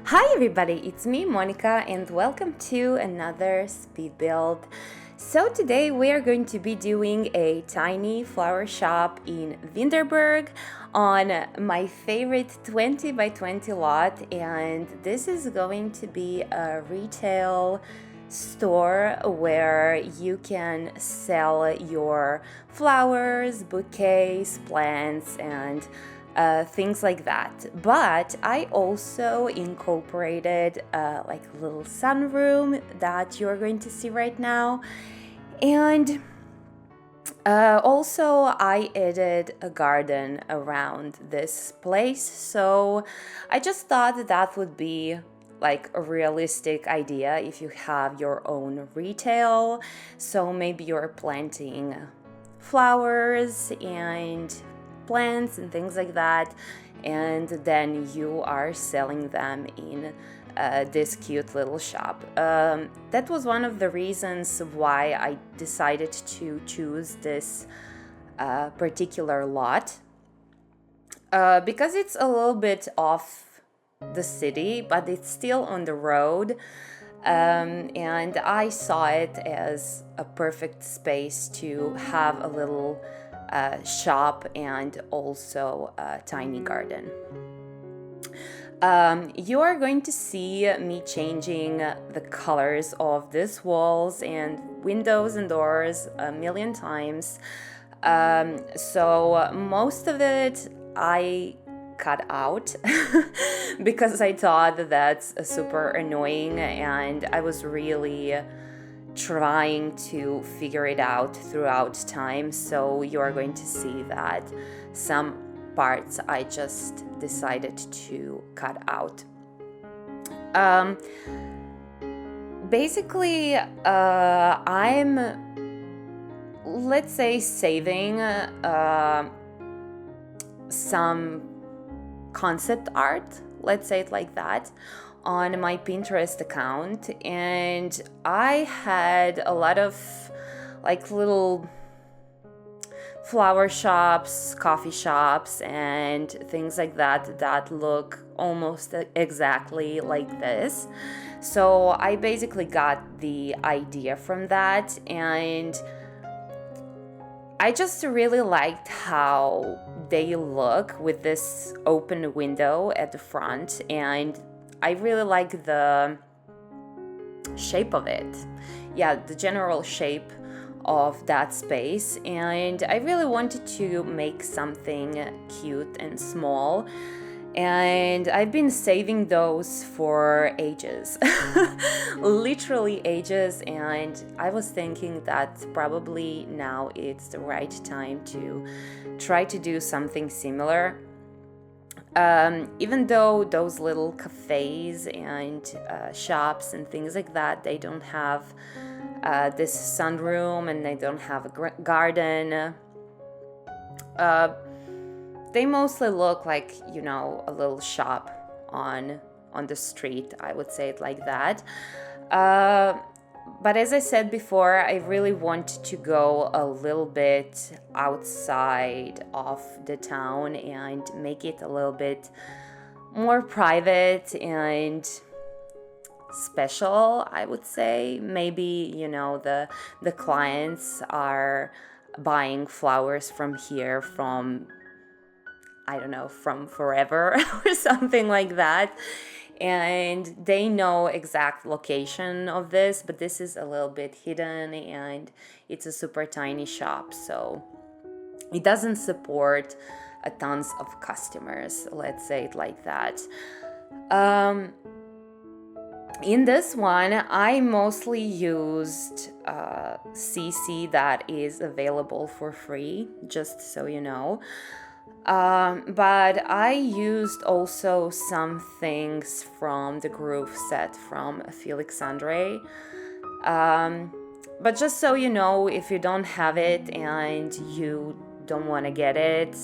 Hi everybody, it's me Monica and welcome to another speed build. So today we are going to be doing a tiny flower shop in Windenburg on my favorite 20 by 20 lot, and this is going to be a retail store where you can sell your flowers, bouquets, plants, and things like that. But I also incorporated like a little sunroom that you're going to see right now, and also I added a garden around this place. So I just thought that would be like a realistic idea if you have your own retail. So maybe you're planting flowers and plants and things like that, and then you are selling them in this cute little shop. That was one of the reasons why I decided to choose this particular lot, because it's a little bit off the city, but it's still on the road. And I saw it as a perfect space to have a little shop and also a tiny garden. You are going to see me changing the colors of these walls and windows and doors a million times. So most of it I cut out because I thought that that's super annoying, and I was really trying to figure it out throughout time. So you are going to see that some parts I just decided to cut out. Basically, I'm, let's say, saving some concept art, let's say it like that, on my Pinterest account, and I had a lot of like little flower shops, coffee shops, and things like that that look almost exactly like this. So I basically got the idea from that, and I just really liked how they look with this open window at the front, and I really like the shape of it. Yeah, the general shape of that space, and I really wanted to make something cute and small, and I've been saving those for ages. Literally ages, and I was thinking that probably now it's the right time to try to do something similar. Even though those little cafes and shops and things like that, they don't have this sunroom and they don't have a garden, they mostly look like, you know, a little shop on the street, I would say it like that. But as I said before, I really want to go a little bit outside of the town and make it a little bit more private and special, I would say. Maybe, you know, the clients are buying flowers from here from, I don't know, from forever or something like that. And they know exact location of this, but this is a little bit hidden, and it's a super tiny shop, so it doesn't support a tons of customers, let's say it like that. In this one, I mostly used CC that is available for free, just so you know. But I used also some things from the groove set from Felix Andre. But just so you know, if you don't have it and you don't want to get it,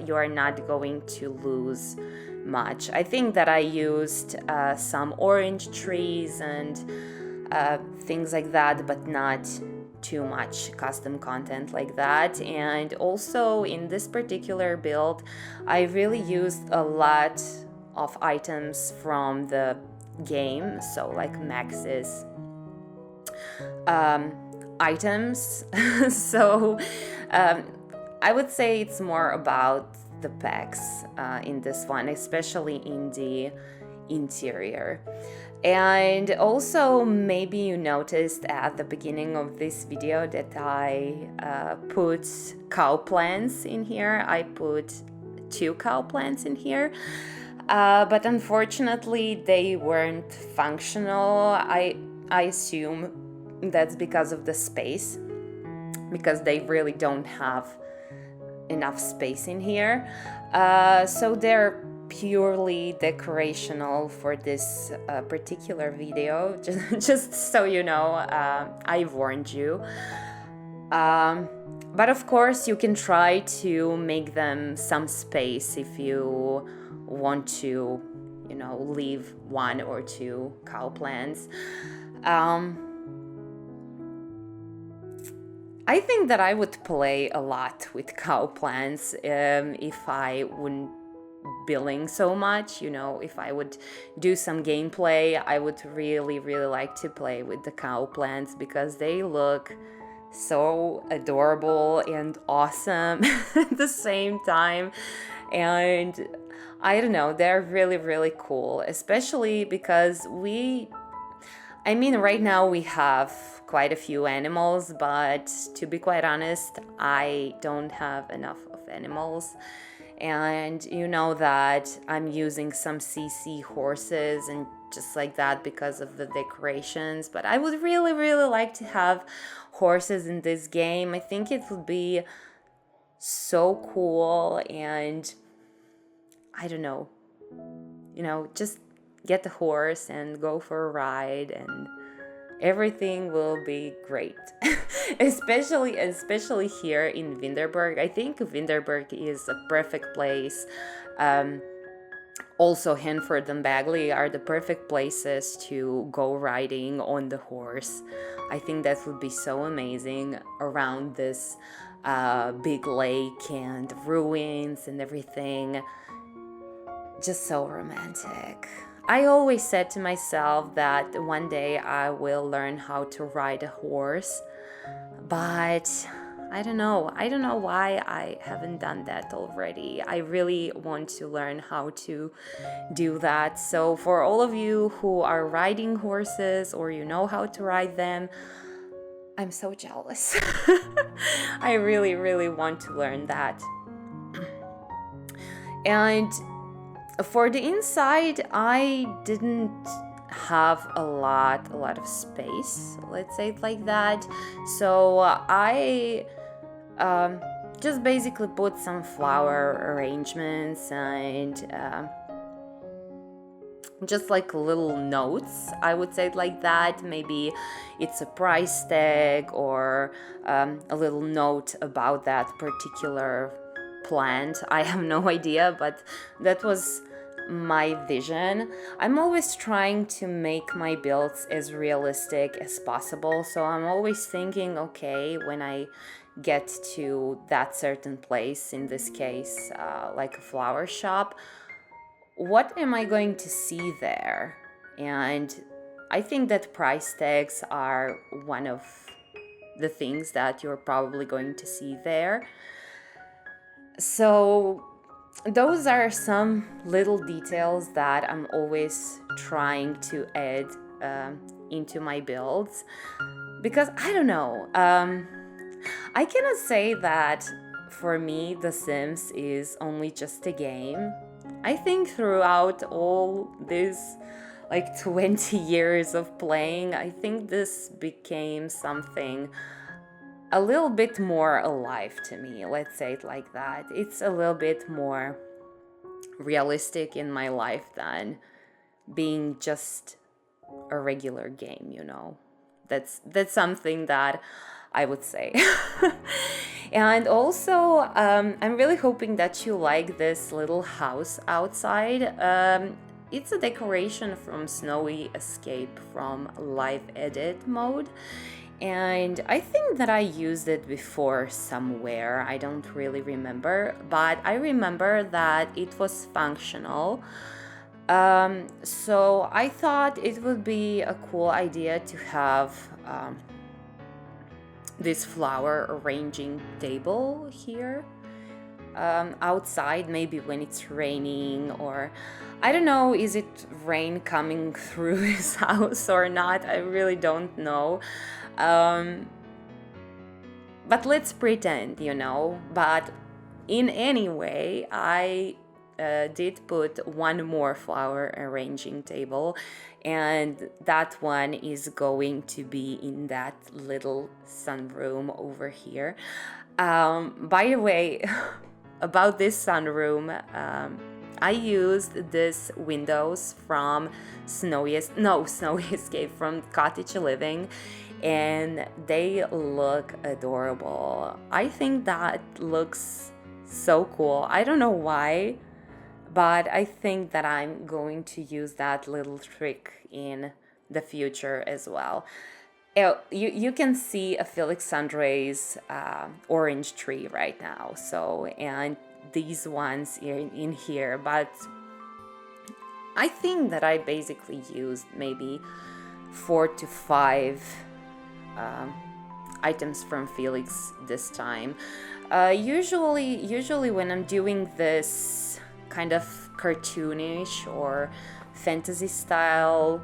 you are not going to lose much. I think that I used some orange trees and things like that, but not too much custom content like that. And also in this particular build, I really used a lot of items from the game, so like Max's items. So I would say it's more about the packs in this one, especially in the interior. And also, maybe you noticed at the beginning of this video that I put cow plants in here. I put 2 cow plants in here, but unfortunately they weren't functional. I assume that's because of the space, because they really don't have enough space in here. So they're purely decorational for this particular video, just so you know. I warned you. But of course you can try to make them some space if you want to, you know, leave 1 or 2 cow plants. I think that I would play a lot with cow plants if I wouldn't billing so much, you know. If I would do some gameplay, I would really like to play with the cow plants because they look so adorable and awesome at the same time. And I don't know, they're really cool, especially because right now we have quite a few animals, but to be quite honest, I don't have enough of animals. And you know that I'm using some CC horses and just like that because of the decorations, but I would really like to have horses in this game. I think it would be so cool, and I don't know, you know, just get the horse and go for a ride and everything will be great. especially here in Windenburg. I think Windenburg is a perfect place. Also Hanford and Bagley are the perfect places to go riding on the horse. I think that would be so amazing around this big lake and ruins and everything. Just so romantic. I always said to myself that one day I will learn how to ride a horse, but I don't know why I haven't done that already. I really want to learn how to do that. So for all of you who are riding horses or you know how to ride them, I'm so jealous. I really want to learn that. And for the inside, I didn't have a lot of space, let's say it like that. So I just basically put some flower arrangements and just like little notes, I would say it like that. Maybe it's a price tag or a little note about that particular plant. I have no idea, but that was my vision. I'm always trying to make my builds as realistic as possible, so I'm always thinking, okay, when I get to that certain place, in this case like a flower shop, what am I going to see there? And I think that price tags are one of the things that you're probably going to see there. So those are some little details that I'm always trying to add into my builds, because I don't know, I cannot say that for me The Sims is only just a game. I think throughout all this like 20 years of playing, I think this became something a little bit more alive to me, let's say it like that. It's a little bit more realistic in my life than being just a regular game, you know. That's something that I would say. And also, I'm really hoping that you like this little house outside. It's a decoration from Snowy Escape from Live Edit mode. And I think that I used it before somewhere. I don't really remember, but I remember that it was functional. So I thought it would be a cool idea to have this flower arranging table here outside, maybe when it's raining, or I don't know, is it rain coming through his house or not? I really don't know. But let's pretend, you know. But in any way, I did put one more flower arranging table, and that one is going to be in that little sunroom over here. By the way, about this sunroom, I used this windows from Snowy Escape from Cottage Living, and they look adorable. I think that looks so cool. I don't know why, but I think that I'm going to use that little trick in the future as well. You can see a Felix Andre's orange tree right now, so, and these ones in here, but I think that I basically used maybe 4 to 5 items from Felix this time. Usually when I'm doing this kind of cartoonish or fantasy style,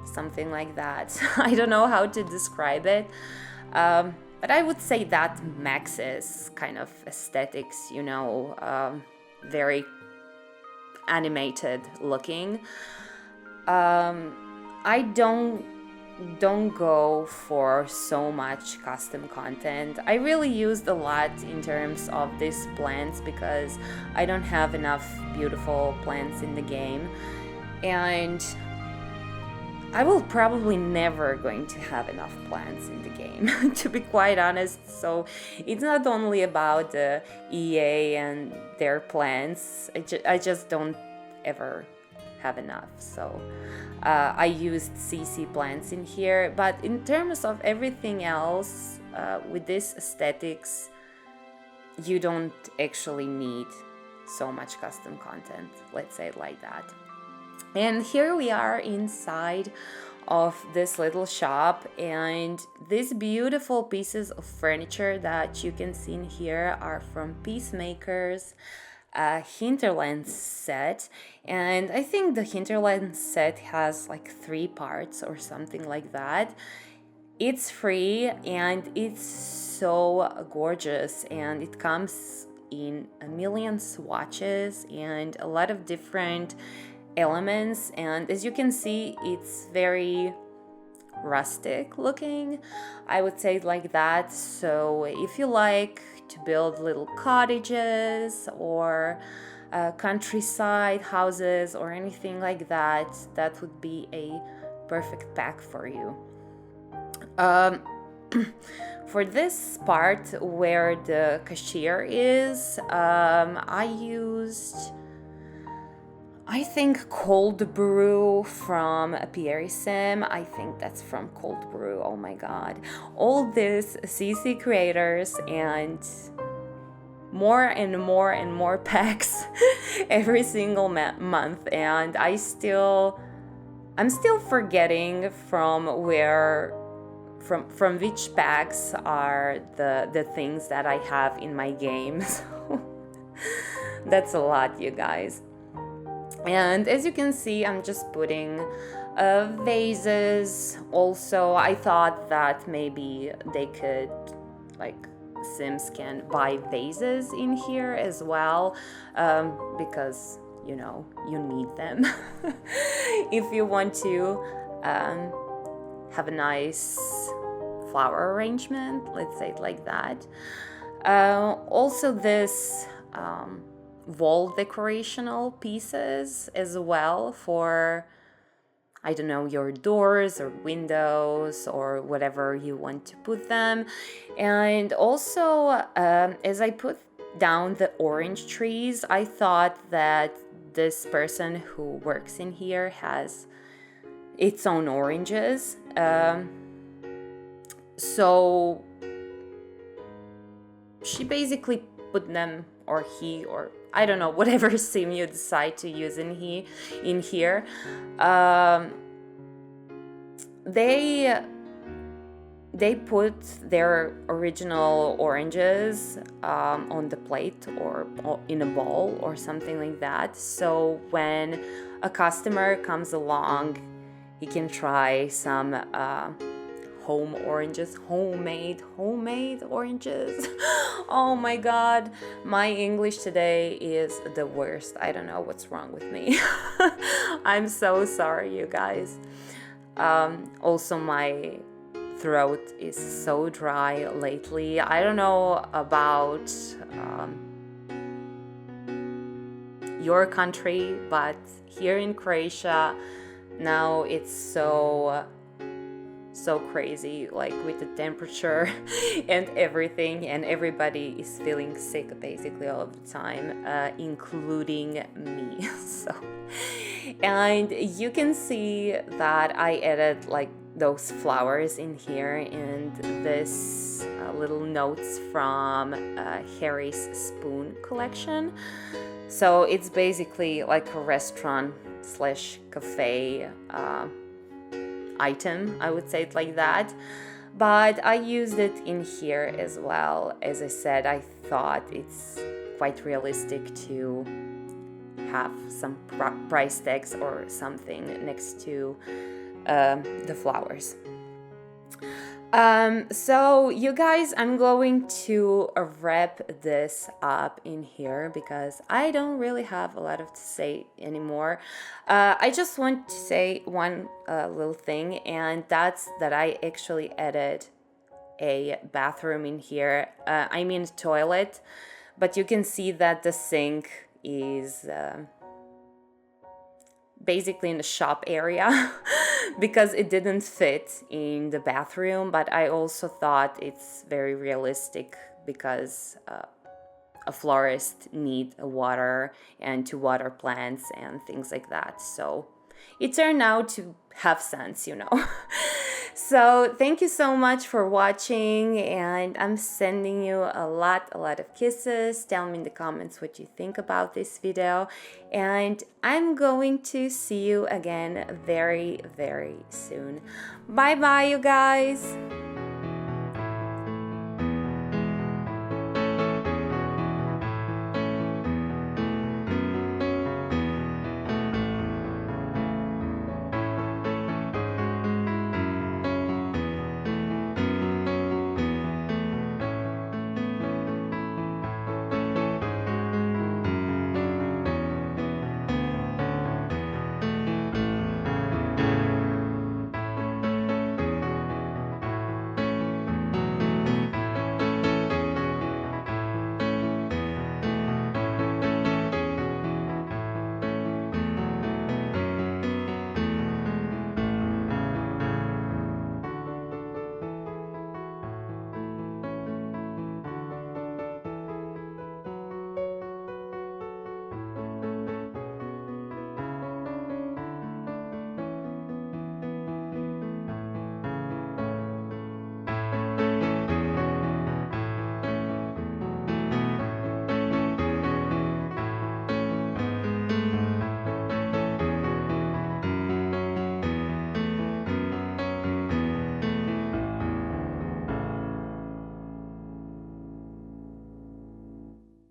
something like that, I don't know how to describe it, but I would say that Max's kind of aesthetics, you know, very animated looking. I don't go for so much custom content. I really used a lot in terms of these plants because I don't have enough beautiful plants in the game, and I will probably never going to have enough plants in the game, to be quite honest. So it's not only about the EA and their plants. I just don't ever have enough. So I used CC plants in here, but in terms of everything else, with this aesthetics, you don't actually need so much custom content, let's say it like that. And here we are inside of this little shop, and these beautiful pieces of furniture that you can see in here are from Peacemaker's Hinterland set, and I think the Hinterland set has like 3 parts or something like that. It's free and it's so gorgeous, and it comes in a million swatches and a lot of different elements, and as you can see, it's very rustic looking, I would say it like that. So if you like to build little cottages or countryside houses or anything like that, that would be a perfect pack for you. For this part where the cashier is, I used, I think, cold brew from Pierre Sim. I think that's from Cold Brew. Oh my god. All these CC creators and more and more and more packs every single month, and I'm still forgetting from which packs are the things that I have in my games. That's a lot, you guys. And as you can see, I'm just putting vases. Also, I thought that maybe they could, like, Sims can buy vases in here as well, because, you know, you need them if you want to have a nice flower arrangement, let's say it like that. Also, this wall decorational pieces as well for, I don't know, your doors or windows or whatever you want to put them. And also, as I put down the orange trees, I thought that this person who works in here has its own oranges. So she basically put them or he, or I don't know, whatever sim you decide to use in here. They put their original oranges on the plate or in a bowl or something like that. So when a customer comes along, he can try some homemade oranges. Oh my god, my English today is the worst. I don't know what's wrong with me. I'm so sorry, you guys. Also, my throat is so dry lately. I don't know about your country, but here in Croatia now it's so crazy, like with the temperature and everything, and everybody is feeling sick basically all of the time, including me. So, and you can see that I added like those flowers in here, and this little notes from Harry's Spoon collection. So it's basically like a restaurant slash cafe item, I would say it like that, but I used it in here as well. As I said, I thought it's quite realistic to have some price tags or something next to the flowers. So you guys, I'm going to wrap this up in here because I don't really have a lot to say anymore. I just want to say one little thing, and that's that I actually added a bathroom in here. I mean toilet, but you can see that the sink is basically in the shop area because it didn't fit in the bathroom, but I also thought it's very realistic because a florist need water and to water plants and things like that. So it turned out to have sense, you know. So thank you so much for watching, and I'm sending you a lot of kisses. Tell me in the comments what you think about this video, and I'm going to see you again very soon. Bye bye, you guys.